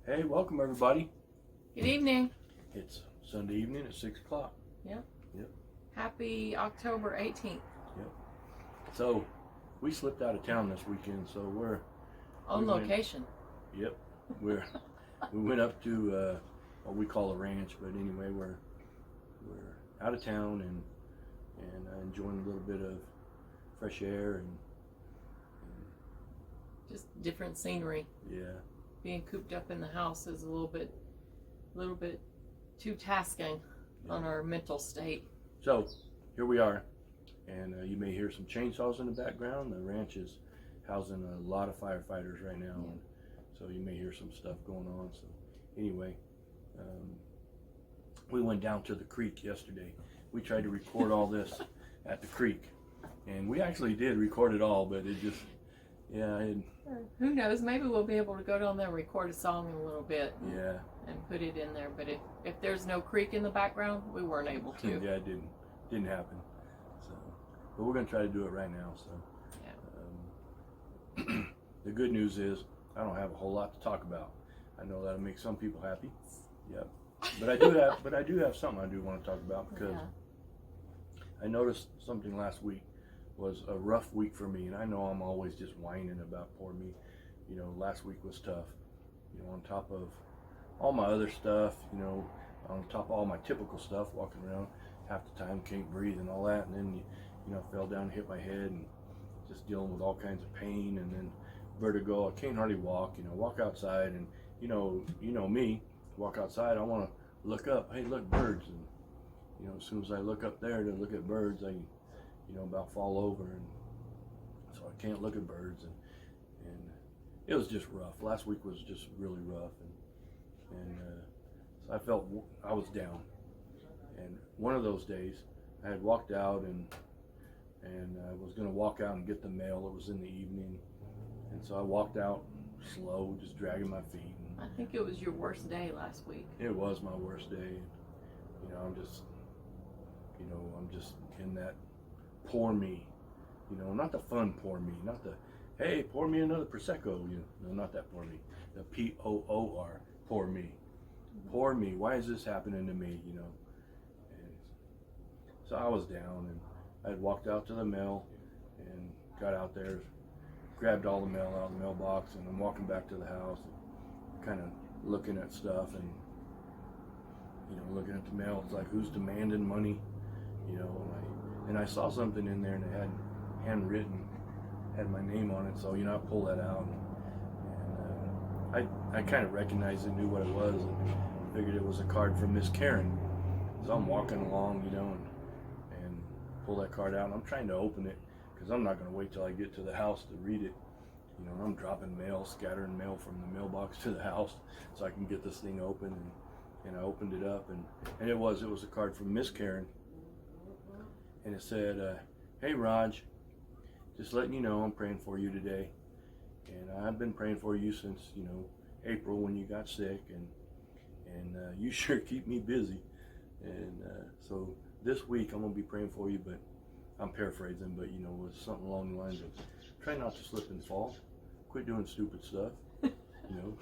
Hey, welcome everybody. Good evening. It's Sunday evening at 6 o'clock. Yep. Yep. Happy October 18th. Yep. So we slipped out of town this weekend, so we're On We went- location. yep. We went up to what we call a ranch, but anyway, we're out of town and enjoying a little bit of fresh air and Just different scenery. yeah. Being cooped up in the house is a little bit too tasking on our mental state. So here we are, and you may hear some chainsaws in the background. The ranch is housing a lot of firefighters right now, Yeah. and so you may hear some stuff going on. So anyway, we went down to the creek yesterday. We tried to record all this at the creek, and we actually did record it all, but it just, Who knows? Maybe we'll be able to go down there and record a song in a little bit yeah, and put it in there. But if there's no creek in the background, we weren't able to. yeah, it didn't happen. So, but we're gonna try to do it right now. So, the good news is I don't have a whole lot to talk about. I know that'll make some people happy. Yep. But I do have something I do want to talk about because I noticed something last week was a rough week for me, and I know I'm always just whining about poor me. You know, last week was tough. You know, on top of all my other stuff, you know, on top of all my typical stuff, walking around half the time, can't breathe and all that, and then you know, fell down and hit my head and just dealing with all kinds of pain and then vertigo. I can't hardly walk. You know, walk outside and you know me, walk outside. I want to look up. Hey, look, birds. And you know, as soon as I look up there to look at birds, I you know, about fall over, and so I can't look at birds, and it was just rough. Last week was just really rough, and so I felt I was down. And one of those days, I had walked out and I was going to walk out and get the mail. It was in the evening, and so I walked out slow, just dragging my feet. I think it was your worst day last week. It was my worst day. You know, I'm just in that pour me, you know, not the fun pour me, not the, hey, pour me another Prosecco, you know, no, not that pour me, the P-O-O-R, pour me. Pour me, why is this happening to me, you know? And so I was down, and I had walked out to the mail and got out there, grabbed all the mail out of the mailbox, and I'm walking back to the house, and kind of looking at stuff, and you know, looking at the mail. It's like, who's demanding money, you know? And I saw something in there, and it had handwritten, had my name on it. So you know, I pulled that out, and I kind of recognized it, knew what it was, and figured it was a card from Miss Karen. So I'm walking along, you know, and pull that card out, and I'm trying to open it because I'm not going to wait till I get to the house to read it. You know, I'm dropping mail, scattering mail from the mailbox to the house so I can get this thing open, and I opened it up, and it was a card from Miss Karen, and it said, hey Raj, just letting you know I'm praying for you today, and I've been praying for you since, you know, April when you got sick, and you sure keep me busy, and so this week I'm going to be praying for you, but I'm paraphrasing, but you know, it was something along the lines of, try not to slip and fall, quit doing stupid stuff, you know,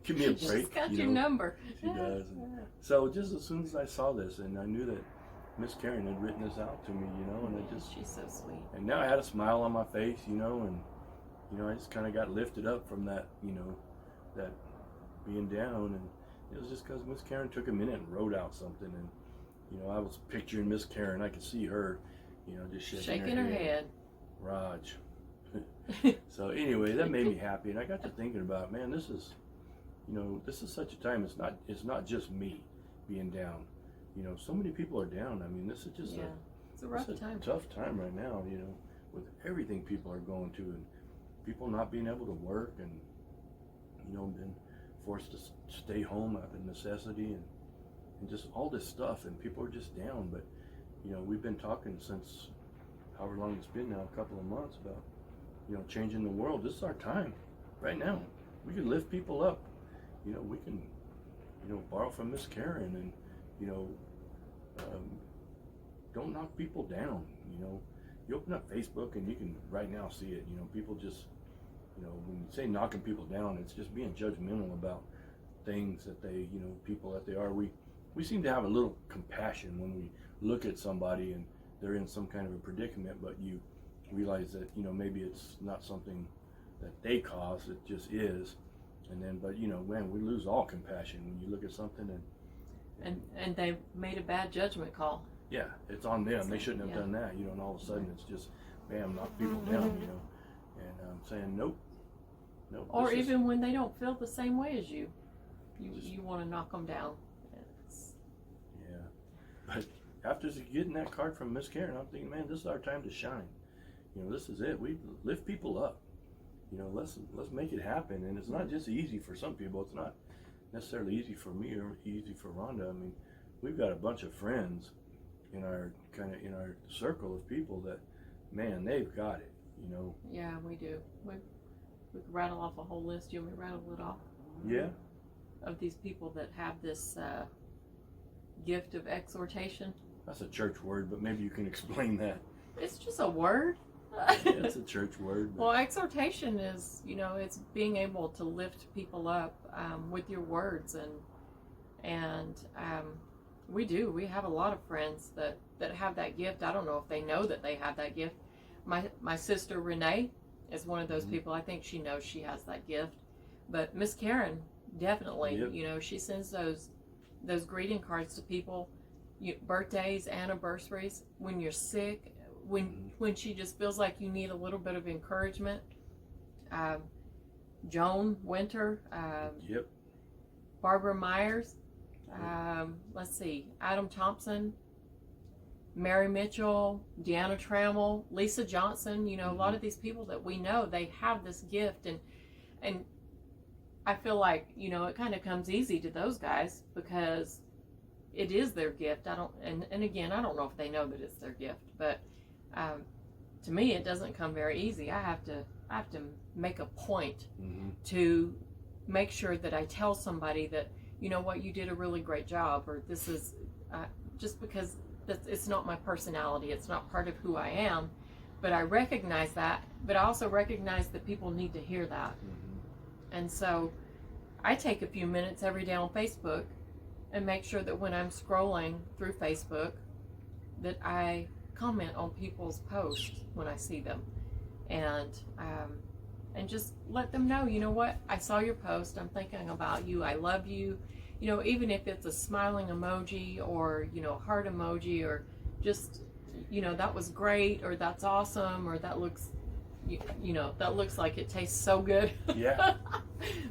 give me a break. She's got you your know. number. She does. And so just as soon as I saw this, and I knew that Miss Karen had written this out to me, you know, and it just, She's so sweet. and now I had a smile on my face, you know, and you know, I just kind of got lifted up from that, you know, that being down, and it was just because Miss Karen took a minute and wrote out something, and you know, I was picturing Miss Karen, I could see her, you know, just shaking her head. Raj. So anyway, that made me happy, and I got to thinking about, man, this is, you know, this is such a time. It's not just me being down. You know, so many people are down. I mean, this is just it's a rough time. tough time right now. You know, with everything people are going to, and people not being able to work, and you know, been forced to stay home out of necessity, and just all this stuff, and people are just down. But you know, we've been talking since however long it's been now, a couple of months, about, you know, changing the world. This is our time right now. We can lift people up. You know, we can, you know, borrow from Miss Karen, and you know, don't knock people down. You know, you open up Facebook and you can right now see it. You know, people just You know, when you say knocking people down, it's just being judgmental about things that they, you know, people that they are. We seem to have a little compassion when we look at somebody and they're in some kind of a predicament, but you realize that, you know, maybe it's not something that they caused, it just is. And then, but you know, man, we lose all compassion when you look at something and they made a bad judgment call. yeah, it's on them. They shouldn't have Yeah. done that, you know, and all of a sudden it's just, bam, knock people down, you know, and saying, nope. Or this is- even when they don't feel the same way as you, you want to knock them down. Yeah, but after getting that card from Miss Karen, I'm thinking, man, this is our time to shine. You know, this is it. We lift people up. You know, let's make it happen. And it's not just easy for some people. It's not necessarily easy for me or easy for Rhonda. I mean, we've got a bunch of friends in our circle of people that, man, they've got it. You know. Yeah, we do. We could rattle off a whole list. You want me to rattle it off? Yeah. Of these people that have this gift of exhortation. That's a church word, but maybe you can explain that. It's just a word. Yeah, it's a church word. Well, exhortation is, you know, it's being able to lift people up with your words, and we have a lot of friends that have that gift. I don't know if they know that they have that gift. My sister Renee is one of those people. I think she knows she has that gift, but Miss Karen definitely, Yep. you know, she sends those greeting cards to people, birthdays, anniversaries, when you're sick. When she just feels like you need a little bit of encouragement. Joan Winter, Yep. Barbara Myers, let's see, Adam Thompson, Mary Mitchell, Deanna Trammell, Lisa Johnson, you know, a lot of these people that we know, they have this gift, and I feel like, you know, it kind of comes easy to those guys because it is their gift. And again, I don't know if they know that it's their gift, but to me, it doesn't come very easy. I have to make a point to make sure that I tell somebody that, you know what, you did a really great job, or this is just because it's not my personality, it's not part of who I am, but I recognize that, but I also recognize that people need to hear that. And so I take a few minutes every day on Facebook and make sure that when I'm scrolling through Facebook that I comment on people's posts when I see them, and just let them know, you know what, I saw your post, I'm thinking about you, I love you, you know, even if it's a smiling emoji or, you know, heart emoji, or just, you know, that was great, or that's awesome, or that looks, you know, that looks like it tastes so good. Yeah.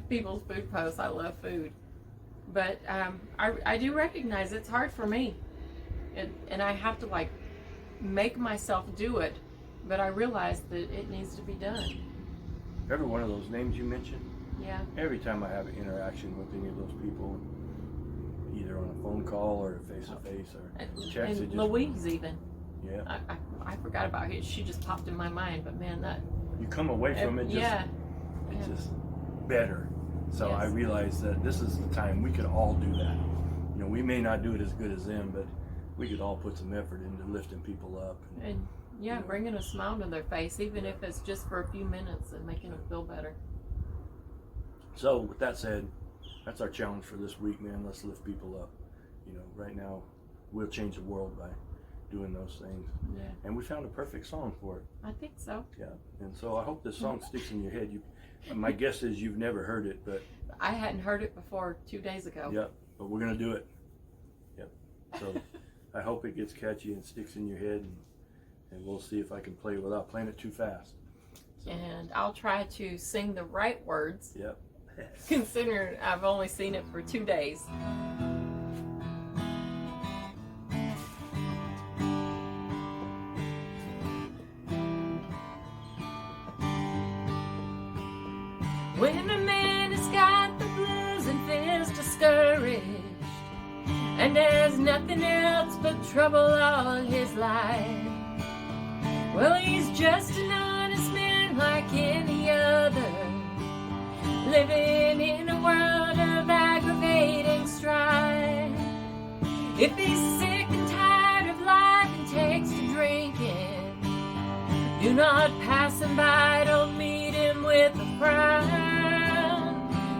People's food posts, I love food, but I do recognize it's hard for me, and I have to like make myself do it, but I realize that it needs to be done. Every one of those names you mentioned, Yeah. every time I have an interaction with any of those people, either on a phone call or face to face or text, And Louise even. Yeah. I forgot about her. She just popped in my mind, but man, that. You come away from it just, Yeah. it's just better. So Yes. I realized that this is the time we could all do that. You know, we may not do it as good as them, but we could all put some effort into lifting people up. And yeah, you know. bringing a smile to their face, even if it's just for a few minutes, and making them feel better. So with that said, that's our challenge for this week, man. Let's lift people up. You know, right now we'll change the world by doing those things. Yeah. And we found a perfect song for it. I think so. Yeah. And so I hope this song sticks in your head. My guess is you've never heard it, but I hadn't heard it before 2 days ago. yep. But we're gonna do it. Yep. So I hope it gets catchy and sticks in your head, and we'll see if I can play it without playing it too fast. So, And I'll try to sing the right words, yep. considering I've only seen it for 2 days. When a man has got the blues and feels discouraged, and there's nothing else but trouble all his life, well, he's just an honest man like any other, living in a world of aggravating strife. If he's sick and tired of life and takes to drinking, do not pass him by, don't meet him with with a frown.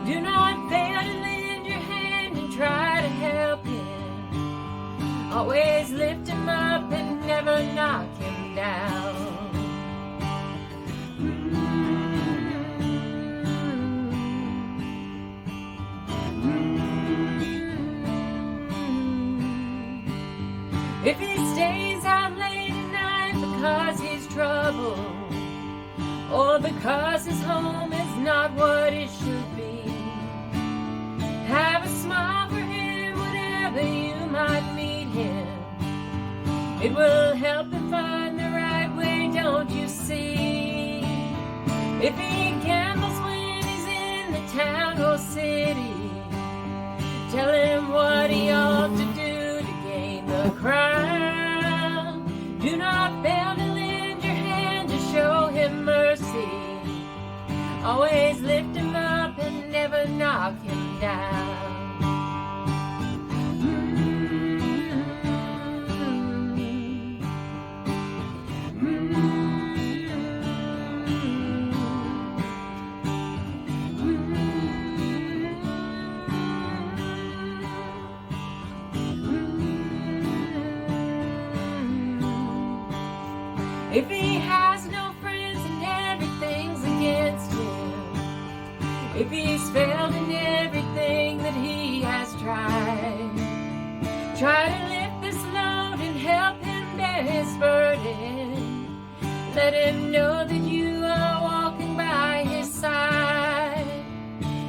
Do not fail to lend your hand and try to help him. Always lift him up and never knock him down. If he stays out late at night because he's troubled, or because his home is not what it should be, have a smile for him whenever you might meet him. It will help him find the right way, don't you see? If he gambles when he's in the town or city, tell him what he ought to do to gain the crown. Do not fail to lend your hand to show him mercy. Always lift him up and never knock him down. If he has no friends and everything's against him, if he's failed in everything that he has tried, try to lift this load and help him bear his burden. Let him know that you are walking by his side.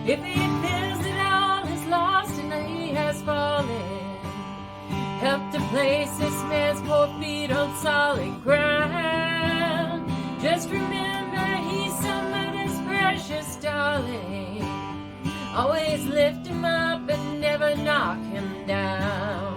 If he feels that all is lost and he has fallen, help to place this man's poor feet on solid ground. Just remember he's somebody's precious darling. Always lift him up and never knock him down.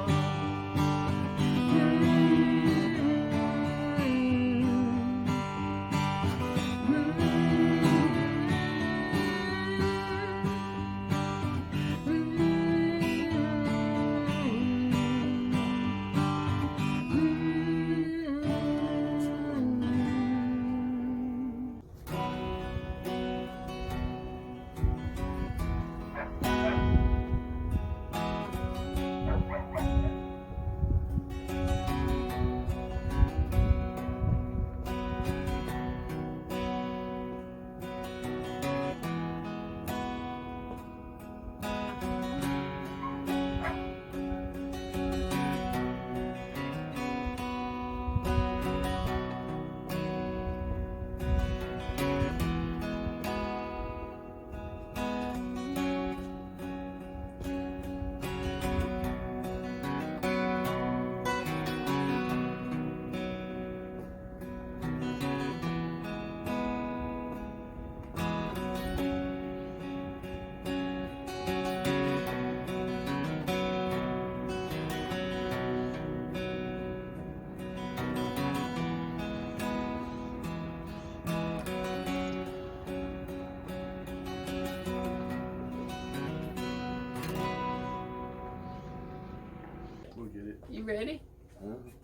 We'll get it. You ready?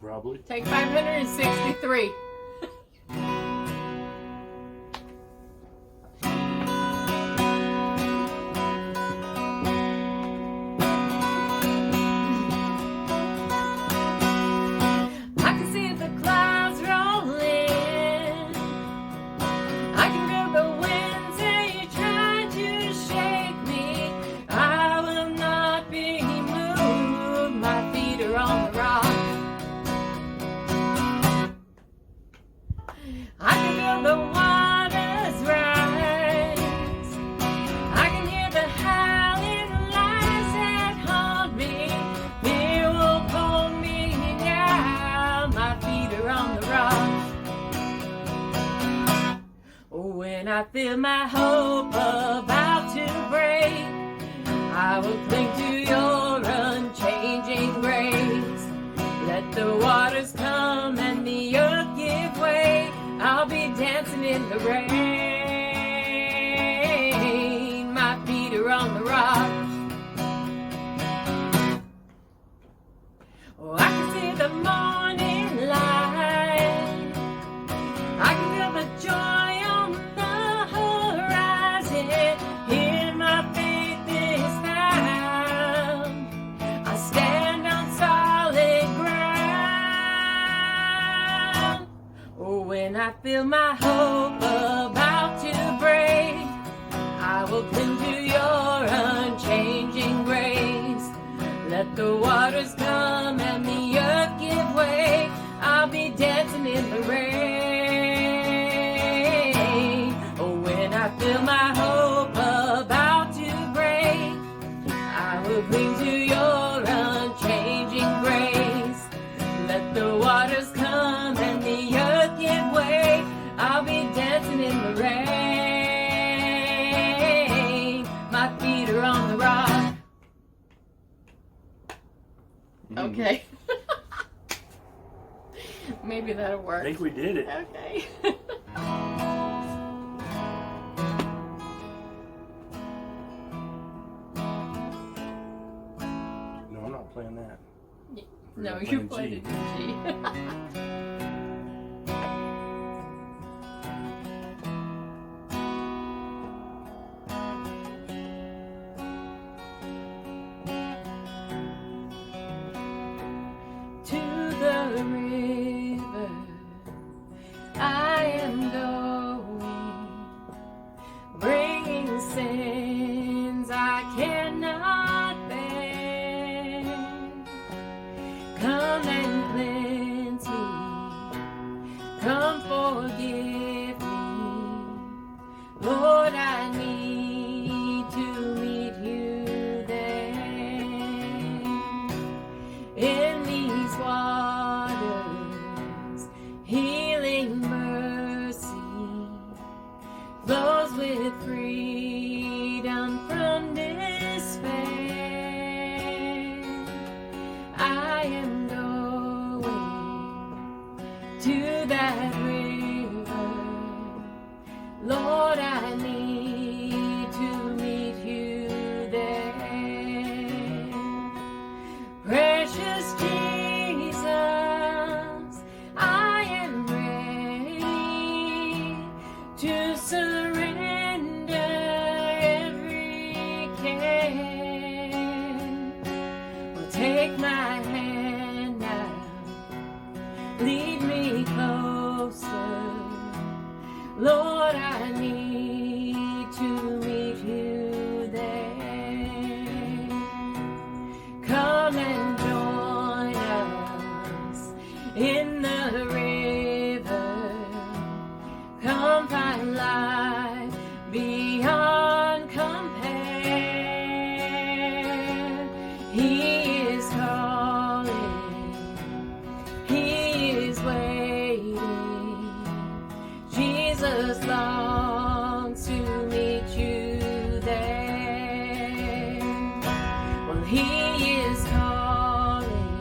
Probably. Take 563. The waters rise. I can hear the howling lies that haunt me. Fear will pull me down. My feet are on the rocks. When I feel my hope about to break, I will cling to your unchanging grace. Let the waters come and the earth give way. I'll be dancing in the rain. My feet are on the rocks. Oh, I can see the morning light. I can feel the joy on the horizon. I feel my hope about to break, I will cling to your unchanging grace. Let the waters come and the earth give way, I'll be dancing in the rain. Oh, when I feel my hope about to break, I will cling to your unchanging grace. Let the waters come and the earth give way, I'll be dancing in the rain. My feet are on the rock. Okay. Maybe that'll I work. think we did it. Okay. No, I'm not playing that. No, We're you playing played G. it in G. To the river I am going, bringing sins I cannot bear. Come and cleanse me, come forgive me. Lord, I need to meet you there. In these waters, healing mercy flows with freedom from despair. I am going to that river. Lord, I need to meet you there. Precious Jesus, I am ready to surrender every care. Well, take my hand now, lead me closer. Lord, I need to meet you there. Come and join us in the river. Come find life beyond compare. He is calling, He is waiting. Jesus longs to meet you there. Well, He is calling,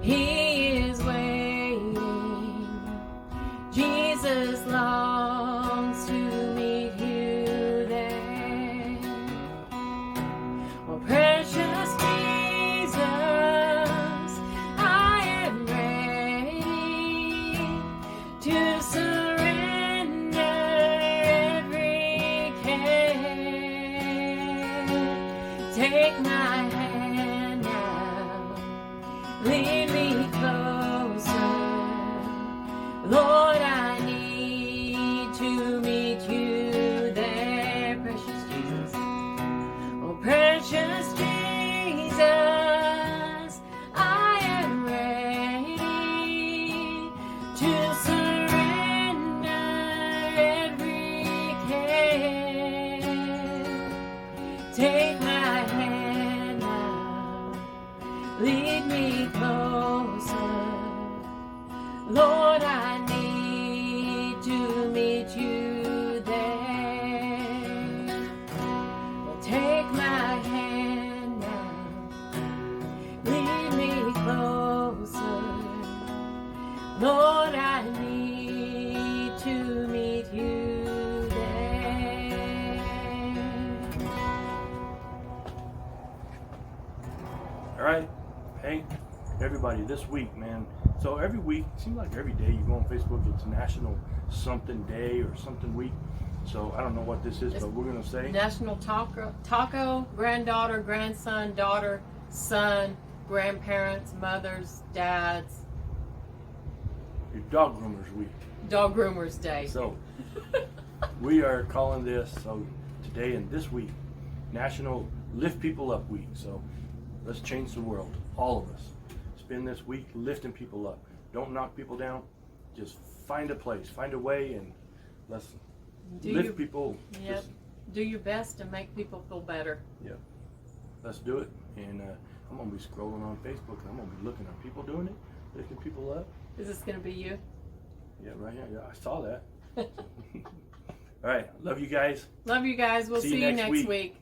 He is waiting. Jesus longs to meet you there. Well, precious Jesus, I am ready to surrender every care. Take my hand now, lead me closer. Lord, I need to meet you there. Precious Jesus, oh precious Jesus, I am ready to surrender every care. Take my hand now, lead me closer. Lord, I need to meet you there. Well, take my hand now, lead me closer. Lord, I need to meet you there. All right. Hey, everybody, this week, man. So every week, it seems like every day you go on Facebook, it's National something day or something week. So I don't know what this is, but we're going to say National Taco, granddaughter, grandson, daughter, son, grandparents, mothers, dads. Your Dog Groomers Week. Dog Groomers Day. So we are calling this, so today and this week, National Lift People Up Week. So let's change the world, all of us. Spend this week lifting people up. Don't knock people down. Just find a place, find a way, and let's lift people. Yep. Just, do your best to make people feel better. yeah. Let's do it. And I'm going to be scrolling on Facebook, and I'm going to be looking at people doing it, lifting people up. Is this going to be you? Yeah, right here. Yeah, I saw that. All right. Love you guys. Love you guys. We'll see you next week.